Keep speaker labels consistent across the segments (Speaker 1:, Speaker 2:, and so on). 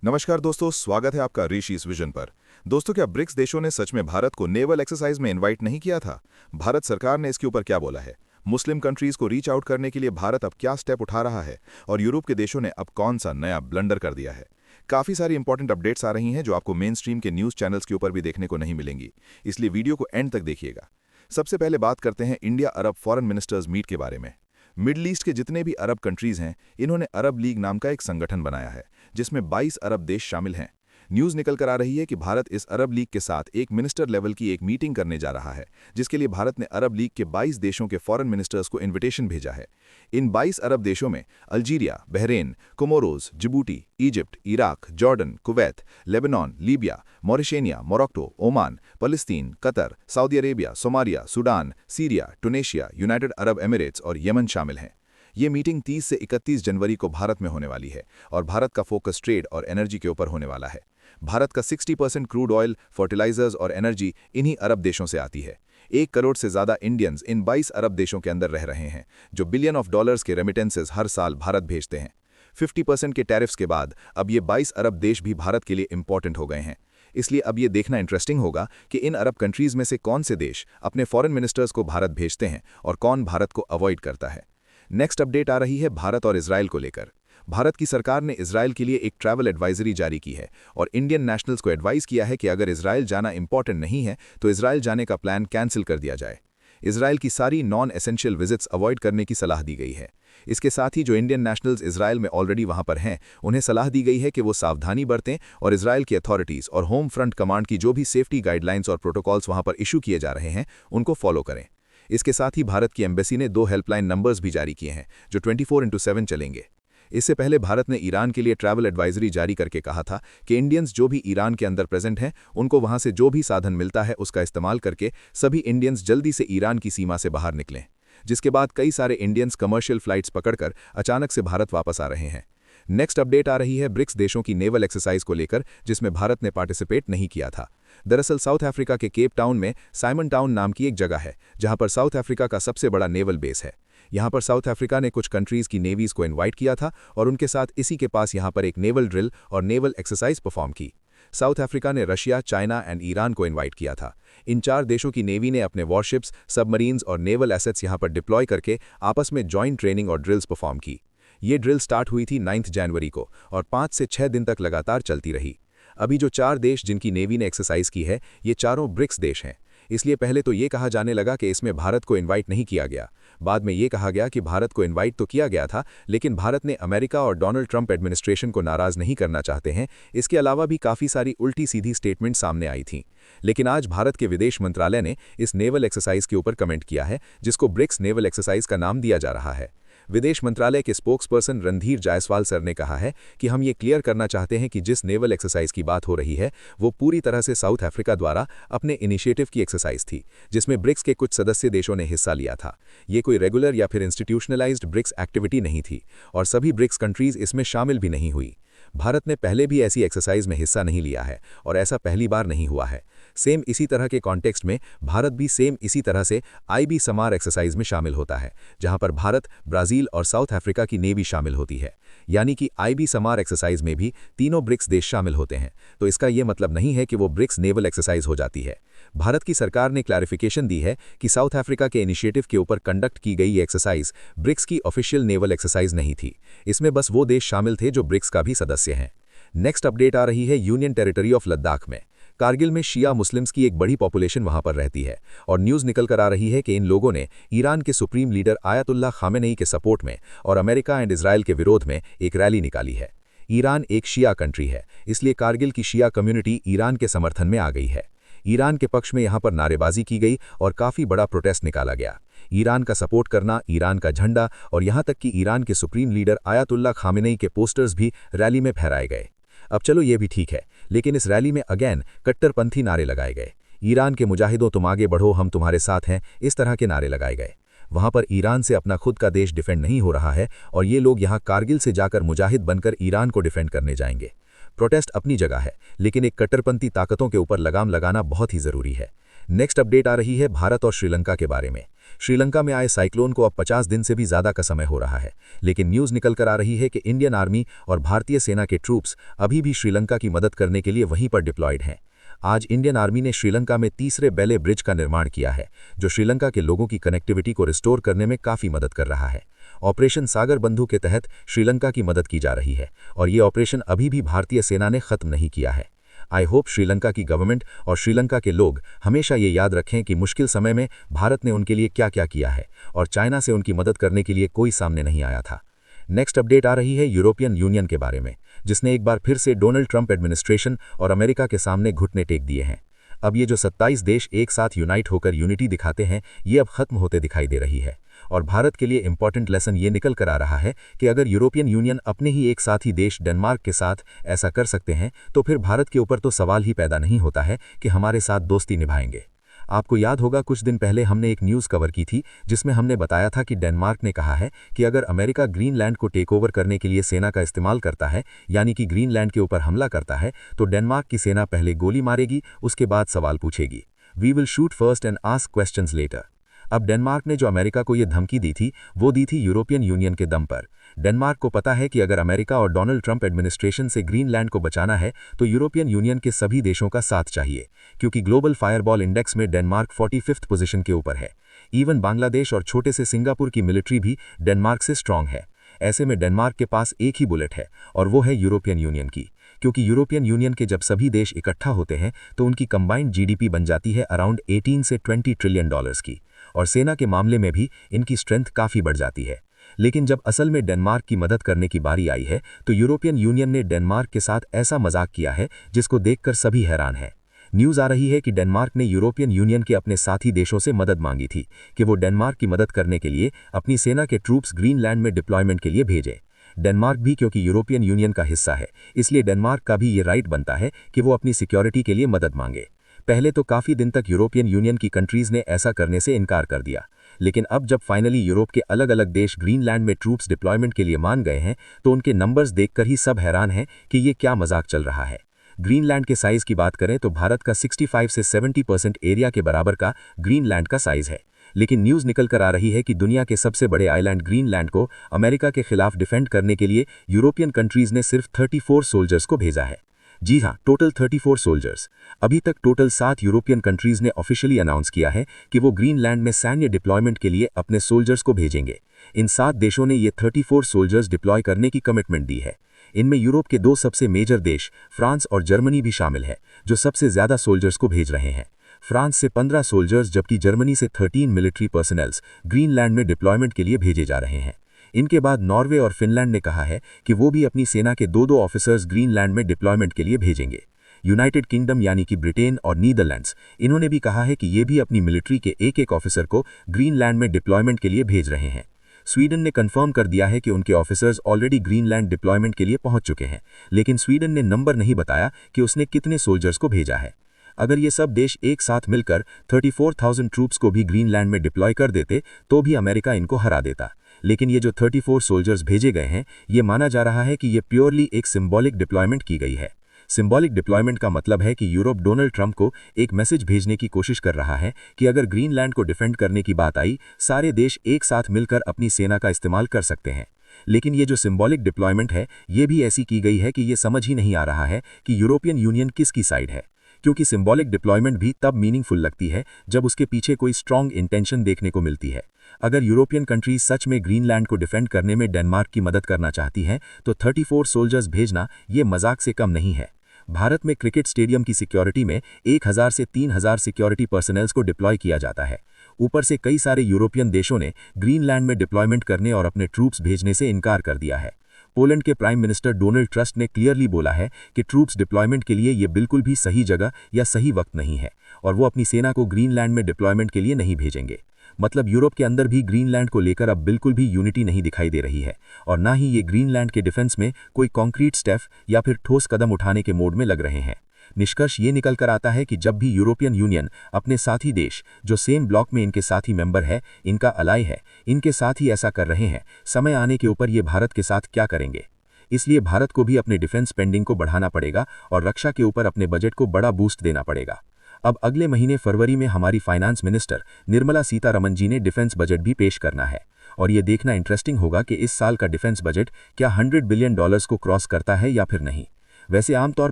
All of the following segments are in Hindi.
Speaker 1: नमस्कार दोस्तों, स्वागत है आपका ऋषि इस विजन पर। दोस्तों, क्या ब्रिक्स देशों ने सच में भारत को नेवल एक्सरसाइज में इनवाइट नहीं किया था? भारत सरकार ने इसके ऊपर क्या बोला है? मुस्लिम कंट्रीज को रीच आउट करने के लिए भारत अब क्या स्टेप उठा रहा है? और यूरोप के देशों ने अब कौन सा नया ब्लंडर कर दिया है? काफी सारी इंपॉर्टेंट अपडेट्स आ रही हैं जो आपको मेन स्ट्रीम के न्यूज चैनल्स के ऊपर भी देखने को नहीं मिलेंगी, इसलिए वीडियो को एंड तक देखिएगा। सबसे पहले बात करते हैं इंडिया अरब फॉरेन मिनिस्टर्स मीट के बारे में। मिडल ईस्ट के जितने भी अरब कंट्रीज हैं, इन्होंने अरब लीग नाम का एक संगठन बनाया है जिसमें 22 अरब देश शामिल हैं। न्यूज़ निकल कर आ रही है कि भारत इस अरब लीग के साथ एक मिनिस्टर लेवल की एक मीटिंग करने जा रहा है, जिसके लिए भारत ने अरब लीग के 22 देशों के फॉरेन मिनिस्टर्स को इन्विटेशन भेजा है। इन 22 अरब देशों में Algeria, Bahrain, Comoros, Djibouti, Egypt, Iraq, Jordan, Kuwait, Lebanon, Libya, Mauritania, Morocco, Oman, फलस्तीन, Qatar, Saudi Arabia, Somalia, Sudan, Syria, Tunisia, United Arab Emirates और यमन शामिल हैं। ये मीटिंग 30 से 31 जनवरी को भारत में होने वाली है और भारत का फोकस ट्रेड और एनर्जी के ऊपर होने वाला है। भारत का 60% क्रूड ऑयल, फर्टिलाइजर्स और एनर्जी इन्हीं अरब देशों से आती है। 1 करोड़ से ज़्यादा इंडियंस इन 22 अरब देशों के अंदर रह रहे हैं, जो बिलियन ऑफ डॉलर्स के रेमिटेंसेस हर साल भारत भेजते हैं। 50% के टैरिफ्स के बाद अब ये 22 अरब देश भी भारत के लिए इंपॉर्टेंट हो गए हैं। इसलिए अब ये देखना इंटरेस्टिंग होगा कि इन अरब कंट्रीज में से कौन से देश अपने फॉरेन मिनिस्टर्स को भारत भेजते हैं और कौन भारत को अवॉइड करता है। नेक्स्ट अपडेट आ रही है भारत और इजराइल को लेकर। भारत की सरकार ने इजराइल के लिए एक ट्रैवल एडवाइजरी जारी की है और इंडियन नेशनल्स को एडवाइस किया है कि अगर इजराइल जाना इंपॉर्टेंट नहीं है तो इजराइल जाने का प्लान कैंसिल कर दिया जाए। इजराइल की सारी नॉन एसेंशियल विजिट्स अवॉइड करने की सलाह दी गई है। इसके साथ ही जो इंडियन नेशनल्स इजराइल में ऑलरेडी वहां पर हैं, उन्हें सलाह दी गई है कि वो सावधानी बरतें और इजराइल की अथॉरिटीज़ और होम फ्रंट कमांड की जो भी सेफ्टी गाइडलाइंस और प्रोटोकॉल्स वहां पर इशू किए जा रहे हैं, उनको फॉलो करें। इसके साथ ही भारत की एम्बेसी ने 2 हेल्पलाइन नंबर्स भी जारी किए हैं जो 24x7 चलेंगे। इससे पहले भारत ने ईरान के लिए ट्रैवल एडवाइजरी जारी करके कहा था कि इंडियंस जो भी ईरान के अंदर प्रेजेंट हैं, उनको वहां से जो भी साधन मिलता है उसका इस्तेमाल करके सभी इंडियंस जल्दी से ईरान की सीमा से बाहर निकलें। जिसके बाद कई सारे इंडियंस कमर्शियल फ्लाइट्स पकड़कर अचानक से भारत वापस आ रहे हैं। नेक्स्ट अपडेट आ रही है ब्रिक्स देशों की नेवल एक्सरसाइज को लेकर, जिसमें भारत ने पार्टिसिपेट नहीं किया था। दरअसल साउथ अफ्रीका के केप टाउन में साइमन टाउन नाम की एक जगह है, जहां पर साउथ अफ्रीका का सबसे बड़ा नेवल बेस है। यहां पर साउथ अफ्रीका ने कुछ कंट्रीज की नेवीज को इनवाइट किया था और उनके साथ इसी के पास यहां पर एक नेवल ड्रिल और नेवल एक्सरसाइज परफॉर्म की। साउथ अफ्रीका ने रशिया, चाइना एंड ईरान को इनवाइट किया था। इन 4 देशों की नेवी ने अपने वॉरशिप्स, सबमरीन्स और नेवल एसेट्स यहां पर डिप्लॉय करके आपस में जॉइंट ट्रेनिंग और ड्रिल्स परफॉर्म की। ये ड्रिल स्टार्ट हुई थी 9 जनवरी को और 5 से 6 दिन तक लगातार चलती रही। अभी जो 4 देश जिनकी नेवी ने एक्सरसाइज की है, ये चारों ब्रिक्स देश हैं। इसलिए पहले तो ये कहा जाने लगा कि इसमें भारत को इनवाइट नहीं किया गया। बाद में ये कहा गया कि भारत को इनवाइट तो किया गया था, लेकिन भारत ने अमेरिका और डोनाल्ड ट्रंप एडमिनिस्ट्रेशन को नाराज नहीं करना चाहते हैं। इसके अलावा भी काफ़ी सारी उल्टी सीधी स्टेटमेंट सामने आई थीं। लेकिन आज भारत के विदेश मंत्रालय ने इस नेवल एक्सरसाइज के ऊपर कमेंट किया है, जिसको ब्रिक्स नेवल एक्सरसाइज का नाम दिया जा रहा है। विदेश मंत्रालय के स्पोक्सपर्सन रणधीर जायसवाल सर ने कहा है कि हम ये क्लियर करना चाहते हैं कि जिस नेवल एक्सरसाइज की बात हो रही है, वो पूरी तरह से साउथ अफ्रीका द्वारा अपने इनिशिएटिव की एक्सरसाइज थी, जिसमें ब्रिक्स के कुछ सदस्य देशों ने हिस्सा लिया था। ये कोई रेगुलर या फिर इंस्टीट्यूशनलाइज्ड ब्रिक्स एक्टिविटी नहीं थी और सभी ब्रिक्स कंट्रीज इसमें शामिल भी नहीं हुई। भारत ने पहले भी ऐसी एक्सरसाइज में हिस्सा नहीं लिया है और ऐसा पहली बार नहीं हुआ है। सेम इसी तरह के कॉन्टेक्स्ट में भारत भी सेम इसी तरह से IB समार एक्सरसाइज में शामिल होता है, जहां पर भारत, ब्राजील और साउथ अफ्रीका की नेवी शामिल होती है। यानी कि IB समार एक्सरसाइज में भी तीनों ब्रिक्स देश शामिल होते हैं, तो इसका ये मतलब नहीं है कि वो ब्रिक्स नेवल एक्सरसाइज हो जाती है। भारत की सरकार ने क्लैरिफिकेशन दी है कि साउथ अफ्रीका के इनिशिएटिव के ऊपर कंडक्ट की गई ये एक्सरसाइज ब्रिक्स की ऑफिशियल नेवल एक्सरसाइज नहीं थी। इसमें बस वो देश शामिल थे जो ब्रिक्स का भी सदस्य हैं। नेक्स्ट अपडेट आ रही है यूनियन टेरिटरी ऑफ लद्दाख में। कारगिल में शिया मुस्लिम्स की एक बड़ी पॉपुलेशन वहां पर रहती है और न्यूज़ निकल कर आ रही है कि इन लोगों ने ईरान के सुप्रीम लीडर आयतुल्लाह खामेनेई के सपोर्ट में और अमेरिका एंड इजराइल के विरोध में एक रैली निकाली है। ईरान एक शिया कंट्री है, इसलिए कारगिल की शिया कम्युनिटी ईरान के समर्थन में आ गई है। ईरान के पक्ष में यहां पर नारेबाजी की गई और काफ़ी बड़ा प्रोटेस्ट निकाला गया। ईरान का सपोर्ट करना, ईरान का झंडा और यहां तक कि ईरान के सुप्रीम लीडर आयतुल्लाह खामेनेई के पोस्टर्स भी रैली में फहराए गए। अब चलो ये भी ठीक है, लेकिन इस रैली में अगेन कट्टरपंथी नारे लगाए गए। ईरान के मुजाहिदों तुम आगे बढ़ो, हम तुम्हारे साथ हैं, इस तरह के नारे लगाए गए। वहां पर ईरान से अपना खुद का देश डिफेंड नहीं हो रहा है और ये लोग यहां कारगिल से जाकर मुजाहिद बनकर ईरान को डिफेंड करने जाएंगे। प्रोटेस्ट अपनी जगह है, लेकिन एक कट्टरपंथी ताकतों के ऊपर लगाम लगाना बहुत ही ज़रूरी है।
Speaker 2: नेक्स्ट अपडेट आ रही है भारत और श्रीलंका के बारे में। श्रीलंका में आए साइक्लोन को अब 50 दिन से भी ज़्यादा का समय हो रहा है, लेकिन न्यूज़ निकल कर आ रही है कि इंडियन आर्मी और भारतीय सेना के ट्रूप्स अभी भी श्रीलंका की मदद करने के लिए वहीं पर डिप्लॉयड हैं। आज इंडियन आर्मी ने श्रीलंका में तीसरे बेले ब्रिज का निर्माण किया है, जो श्रीलंका के लोगों की कनेक्टिविटी को रिस्टोर करने में काफ़ी मदद कर रहा है। ऑपरेशन सागर बंधु के तहत श्रीलंका की मदद की जा रही है और ये ऑपरेशन अभी भी भारतीय सेना ने खत्म नहीं किया है। आई होप श्रीलंका की गवर्नमेंट और श्रीलंका के लोग हमेशा ये याद रखें कि मुश्किल समय में भारत ने उनके लिए क्या क्या किया है और चाइना से उनकी मदद करने के लिए कोई सामने नहीं आया था। नेक्स्ट अपडेट आ रही है यूरोपियन यूनियन के बारे में, जिसने एक बार फिर से डोनाल्ड ट्रंप एडमिनिस्ट्रेशन और अमेरिका के सामने घुटने टेक दिए हैं। अब ये जो 27 देश एक साथ यूनाइट होकर यूनिटी दिखाते हैं, ये अब खत्म होते दिखाई दे रही है और भारत के लिए इंपॉर्टेंट लेसन ये निकल कर आ रहा है कि अगर यूरोपियन यूनियन अपने ही एक साथी देश डेनमार्क के साथ ऐसा कर सकते हैं, तो फिर भारत के ऊपर तो सवाल ही पैदा नहीं होता है कि हमारे साथ दोस्ती निभाएंगे। आपको याद होगा कुछ दिन पहले हमने एक न्यूज़ कवर की थी जिसमें हमने बताया था कि डेनमार्क ने कहा है कि अगर अमेरिका ग्रीनलैंड को टेक ओवर करने के लिए सेना का इस्तेमाल करता है, यानी कि ग्रीनलैंड के ऊपर हमला करता है, तो डेनमार्क की सेना पहले गोली मारेगी, उसके बाद सवाल पूछेगी। We will shoot first and ask questions later. अब डेनमार्क ने जो अमेरिका को ये धमकी दी थी, वो दी थी यूरोपियन यूनियन के दम पर। डेनमार्क को पता है कि अगर अमेरिका और डोनाल्ड ट्रंप एडमिनिस्ट्रेशन से ग्रीनलैंड को बचाना है तो यूरोपियन यूनियन के सभी देशों का साथ चाहिए, क्योंकि ग्लोबल फायरबॉल इंडेक्स में डेनमार्क 45th पोजीशन के ऊपर है। इवन बांग्लादेश और छोटे से सिंगापुर की मिलिट्री भी डेनमार्क से स्ट्रांग है। ऐसे में डेनमार्क के पास एक ही बुलेट है और वो है यूरोपियन यूनियन की, क्योंकि यूरोपियन यूनियन के जब सभी देश इकट्ठा होते हैं तो उनकी कंबाइंड जीडीपी बन जाती है अराउंड 18 से 20 ट्रिलियन डॉलर्स की, और सेना के मामले में भी इनकी स्ट्रेंथ काफ़ी बढ़ जाती है। लेकिन जब असल में डेनमार्क की मदद करने की बारी आई है तो यूरोपियन यूनियन ने डेनमार्क के साथ ऐसा मजाक किया है जिसको देखकर सभी हैरान हैं। न्यूज़ आ रही है कि डेनमार्क ने यूरोपियन यूनियन के अपने साथी देशों से मदद मांगी थी कि वो डेनमार्क की मदद करने के लिए अपनी सेना के ट्रूप्स ग्रीनलैंड में डिप्लॉयमेंट के लिए भेजें। डेनमार्क भी क्योंकि यूरोपियन यूनियन का हिस्सा है, इसलिए डेनमार्क का भी ये राइट बनता है कि वो अपनी सिक्योरिटी के लिए मदद मांगे। पहले तो काफ़ी दिन तक यूरोपियन यूनियन की कंट्रीज़ ने ऐसा करने से इनकार कर दिया, लेकिन अब जब फाइनली यूरोप के अलग अलग देश ग्रीनलैंड में ट्रूप्स डिप्लॉयमेंट के लिए मान गए हैं तो उनके नंबर्स देखकर ही सब हैरान हैं कि ये क्या मजाक चल रहा है। ग्रीनलैंड के साइज़ की बात करें तो भारत का 65 से 70% एरिया के बराबर का ग्रीनलैंड का साइज़ है, लेकिन न्यूज़ निकल कर आ रही है कि दुनिया के सबसे बड़े आइलैंड ग्रीनलैंड को अमेरिका के खिलाफ डिफेंड करने के लिए यूरोपियन कंट्रीज़ ने सिर्फ 34 सोल्जर्स को भेजा है। जी हाँ, टोटल 34 सोल्जर्स। अभी तक टोटल 7 यूरोपियन कंट्रीज़ ने ऑफिशियली अनाउंस किया है कि वो ग्रीनलैंड में सैन्य डिप्लॉयमेंट के लिए अपने सोल्जर्स को भेजेंगे। इन 7 देशों ने ये 34 सोल्जर्स डिप्लॉय करने की कमिटमेंट दी है। इनमें यूरोप के 2 सबसे मेजर देश फ्रांस और जर्मनी भी शामिल है, जो सबसे ज़्यादा सोल्जर्स को भेज रहे हैं। फ्रांस से 15 सोल्जर्स जबकि जर्मनी से 13 मिलिट्री पर्सनल्स ग्रीनलैंड में डिप्लॉयमेंट के लिए भेजे जा रहे हैं। इनके बाद नॉर्वे और फिनलैंड ने कहा है कि वो भी अपनी सेना के 2-2 ऑफिसर्स ग्रीनलैंड में डिप्लॉयमेंट के लिए भेजेंगे। यूनाइटेड किंगडम यानी कि ब्रिटेन और नीदरलैंड्स, इन्होंने भी कहा है कि ये भी अपनी मिलिट्री के एक-एक ऑफिसर को ग्रीनलैंड में डिप्लॉयमेंट के लिए भेज रहे हैं। स्वीडन ने कंफर्म कर दिया है कि उनके ऑफिसर्स ऑलरेडी ग्रीनलैंड डिप्लॉयमेंट के लिए पहुंच चुके हैं, लेकिन स्वीडन ने नंबर नहीं बताया कि उसने कितने सोल्जर्स को भेजा है। अगर ये सब देश एक साथ मिलकर 34,000 ट्रूप्स को भी ग्रीनलैंड में डिप्लॉय कर देते तो भी अमेरिका इनको हरा देता। लेकिन ये जो 34 सोल्जर्स भेजे गए हैं, ये माना जा रहा है कि ये प्योरली एक सिंबॉलिक डिप्लॉयमेंट की गई है। सिंबॉलिक डिप्लॉयमेंट का मतलब है कि यूरोप डोनाल्ड ट्रंप को एक मैसेज भेजने की कोशिश कर रहा है कि अगर ग्रीनलैंड को डिफेंड करने की बात आई, सारे देश एक साथ मिलकर अपनी सेना का इस्तेमाल कर सकते हैं। लेकिन ये जो सिंबॉलिक डिप्लॉयमेंट है, ये भी ऐसी की गई है कि ये समझ ही नहीं आ रहा है कि यूरोपियन यूनियन किसकी साइड है, क्योंकि सिंबॉलिक डिप्लॉयमेंट भी तब मीनिंगफुल लगती है जब उसके पीछे कोई स्ट्रॉन्ग इंटेंशन देखने को मिलती है। अगर यूरोपियन कंट्रीज सच में ग्रीनलैंड को डिफेंड करने में डेनमार्क की मदद करना चाहती हैं तो 34 सोल्जर्स भेजना ये मजाक से कम नहीं है। भारत में क्रिकेट स्टेडियम की सिक्योरिटी में 1000 से 3000 सिक्योरिटी पर्सनल्स को डिप्लॉय किया जाता है। ऊपर से कई सारे यूरोपियन देशों ने ग्रीनलैंड में डिप्लॉयमेंट करने और अपने ट्रूप्स भेजने से इनकार कर दिया है। पोलैंड के प्राइम मिनिस्टर डोनाल्ड टस्क ने क्लियरली बोला है कि ट्रूप्स डिप्लॉयमेंट के लिए ये बिल्कुल भी सही जगह या सही वक्त नहीं है और वो अपनी सेना को ग्रीनलैंड में डिप्लॉयमेंट के लिए नहीं भेजेंगे। मतलब यूरोप के अंदर भी ग्रीनलैंड को लेकर अब बिल्कुल भी यूनिटी नहीं दिखाई दे रही है और ना ही ये ग्रीनलैंड के डिफेंस में कोई कॉन्क्रीट स्टेप या फिर ठोस कदम उठाने के मोड में लग रहे हैं। निष्कर्ष ये निकल कर आता है कि जब भी यूरोपियन यूनियन अपने साथी देश जो सेम ब्लॉक में इनके साथी मेंबर है, इनका अलाई है, इनके साथ ही ऐसा कर रहे हैं, समय आने के ऊपर ये भारत के साथ क्या करेंगे। इसलिए भारत को भी अपने डिफेंस स्पेंडिंग को बढ़ाना पड़ेगा और रक्षा के ऊपर अपने बजट को बड़ा बूस्ट देना पड़ेगा। अब अगले महीने फरवरी में हमारी फाइनेंस मिनिस्टर निर्मला सीतारमण जी ने डिफेंस बजट भी पेश करना है और ये देखना इंटरेस्टिंग होगा कि इस साल का डिफेंस बजट क्या $100 बिलियन को क्रॉस करता है या फिर नहीं। वैसे आमतौर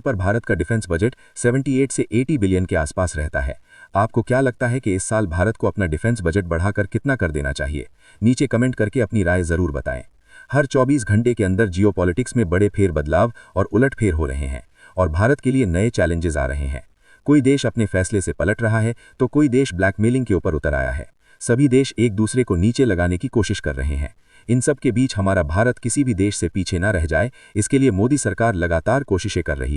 Speaker 2: पर भारत का डिफेंस बजट 78 से 80 बिलियन के आसपास रहता है। आपको क्या लगता है कि इस साल भारत को अपना डिफेंस बजट बढ़ाकर कितना कर देना चाहिए? नीचे कमेंट करके अपनी राय जरूर बताएं। हर 24 घंटे के अंदर जियोपॉलिटिक्स में बड़े फेर बदलाव और उलटफेर हो रहे हैं और भारत के लिए नए चैलेंजेस आ रहे हैं। कोई देश अपने फैसले से पलट रहा है तो कोई देश ब्लैकमेलिंग के ऊपर उतर आया है। सभी देश एक दूसरे को नीचे लगाने की कोशिश कर रहे हैं। इन सब के बीच हमारा भारत किसी भी देश से पीछे ना रह जाए, इसके लिए मोदी सरकार लगातार कोशिशें कर रही है।